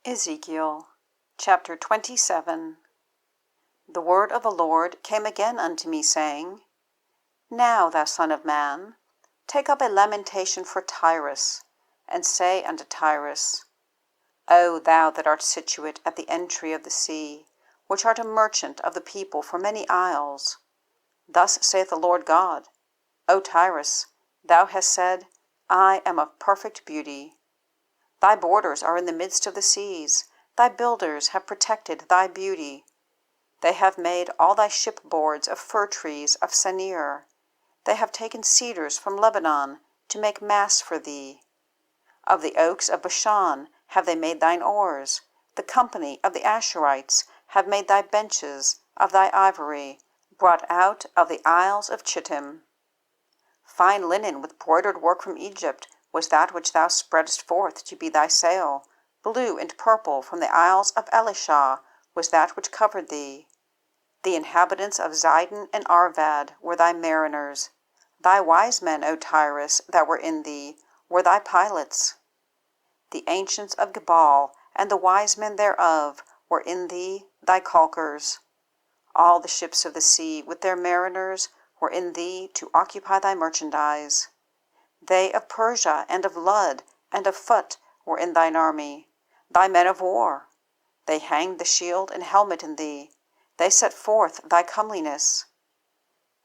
Ezekiel chapter 27. The word of the Lord came again unto me, saying, Now, thou son of man, take up a lamentation for Tyrus, and say unto Tyrus, O thou that art situate at the entry of the sea, which art a merchant of the people for many isles, thus saith the Lord God, O Tyrus, thou hast said, I am of perfect beauty. Thy borders are in the midst of the seas, thy builders have protected thy beauty. They have made all thy shipboards of fir trees of Senir. They have taken cedars from Lebanon to make masts for thee. Of the oaks of Bashan have they made thine oars. The company of the Ashurites have made thy benches of thy ivory, brought out of the isles of Chittim. Fine linen with broidered work from Egypt was that which thou spreadest forth to be thy sail. Blue and purple from the isles of Elishah was that which covered thee. The inhabitants of Zidon and Arvad were thy mariners. Thy wise men, O Tyrus, that were in thee, were thy pilots. The ancients of Gebal and the wise men thereof were in thee, thy caulkers. All the ships of the sea with their mariners were in thee to occupy thy merchandise. They of Persia and of Lud and of Phut were in thine army, thy men of war. They hanged the shield and helmet in thee. They set forth thy comeliness.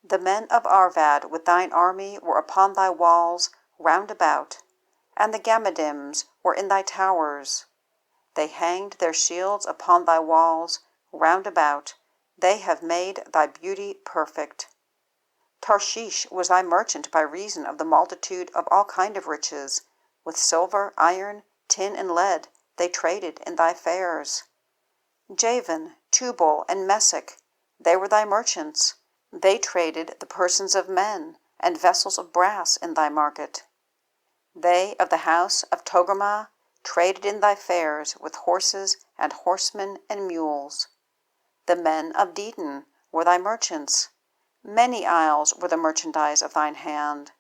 The men of Arvad with thine army were upon thy walls round about, and the Gammadims were in thy towers. They hanged their shields upon thy walls round about. They have made thy beauty perfect. Tarshish was thy merchant by reason of the multitude of all kind of riches. With silver, iron, tin, and lead they traded in thy fairs. Javan, Tubal, and Meshech, they were thy merchants. They traded the persons of men, and vessels of brass in thy market. They of the house of Togarmah traded in thy fairs with horses and horsemen and mules. The men of Dedan were thy merchants. Many isles were the merchandise of thine hand.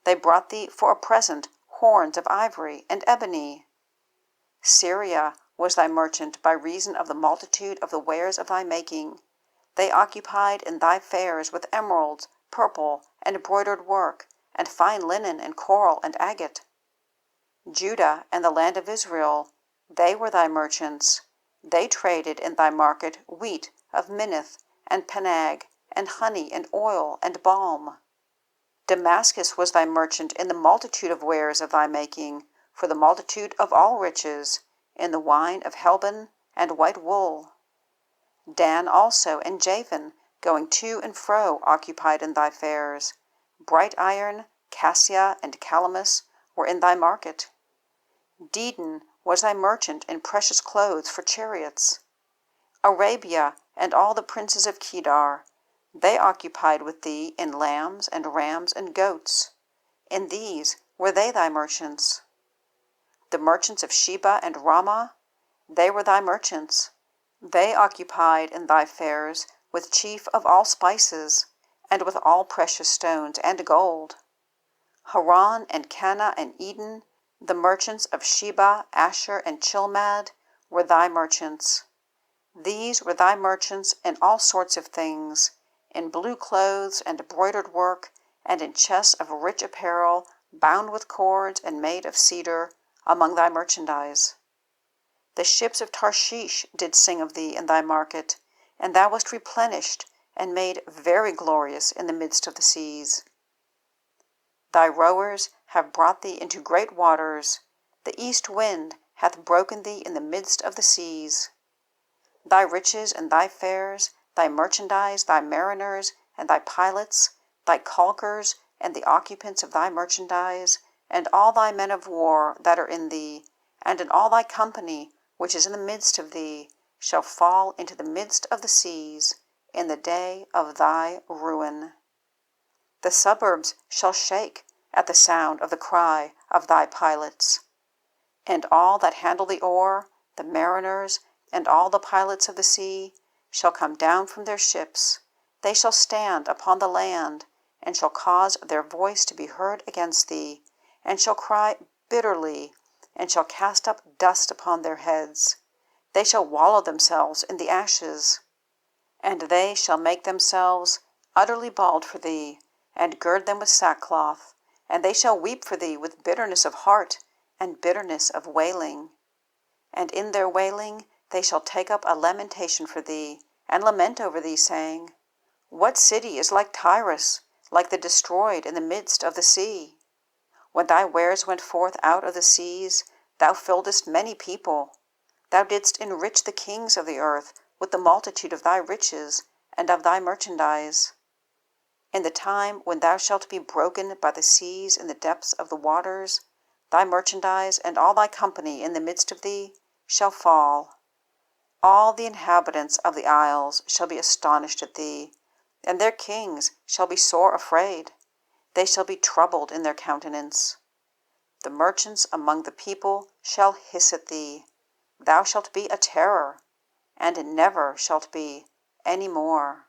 They brought thee for a present horns of ivory and ebony. Syria was thy merchant by reason of the multitude of the wares of thy making. They occupied in thy fairs with emeralds, purple, and broidered work, and fine linen, and coral, and agate. Judah and the land of Israel, they were thy merchants. They traded in thy market wheat of Minnith, and Penag, and honey, and oil, and balm. Damascus was thy merchant in the multitude of wares of thy making, for the multitude of all riches, in the wine of Helbon and white wool. Dan also and Javan, going to and fro, occupied in thy fairs. Bright iron, cassia, and calamus were in thy market. Dedan was thy merchant in precious clothes for chariots. Arabia and all the princes of Kedar, they occupied with thee in lambs and rams and goats. In these were they thy merchants. The merchants of Sheba and Ramah, they were thy merchants. They occupied in thy fairs with chief of all spices, and with all precious stones and gold. Haran and Cana and Eden, the merchants of Sheba, Asher, and Chilmad, were thy merchants. These were thy merchants in all sorts of things, in blue clothes and broidered work, and in chests of rich apparel, bound with cords and made of cedar, among thy merchandise. The ships of Tarshish did sing of thee in thy market, and thou wast replenished and made very glorious in the midst of the seas. Thy rowers have brought thee into great waters. The east wind hath broken thee in the midst of the seas. Thy riches and thy fairs, thy merchandise, thy mariners, and thy pilots, thy caulkers, and the occupants of thy merchandise, and all thy men of war that are in thee, and in all thy company which is in the midst of thee, shall fall into the midst of the seas, in the day of thy ruin. The suburbs shall shake at the sound of the cry of thy pilots. And all that handle the oar, the mariners, and all the pilots of the sea, shall come down from their ships. They shall stand upon the land, and shall cause their voice to be heard against thee, and shall cry bitterly, and shall cast up dust upon their heads. They shall wallow themselves in the ashes, and they shall make themselves utterly bald for thee, and gird them with sackcloth, and they shall weep for thee with bitterness of heart and bitterness of wailing. And in their wailing they shall take up a lamentation for thee, and lament over thee, saying, What city is like Tyrus, like the destroyed in the midst of the sea? When thy wares went forth out of the seas, thou filledst many people. Thou didst enrich the kings of the earth with the multitude of thy riches and of thy merchandise. In the time when thou shalt be broken by the seas in the depths of the waters, thy merchandise and all thy company in the midst of thee shall fall. All the inhabitants of the isles shall be astonished at thee, and their kings shall be sore afraid. They shall be troubled in their countenance. The merchants among the people shall hiss at thee. Thou shalt be a terror, and never shalt be any more.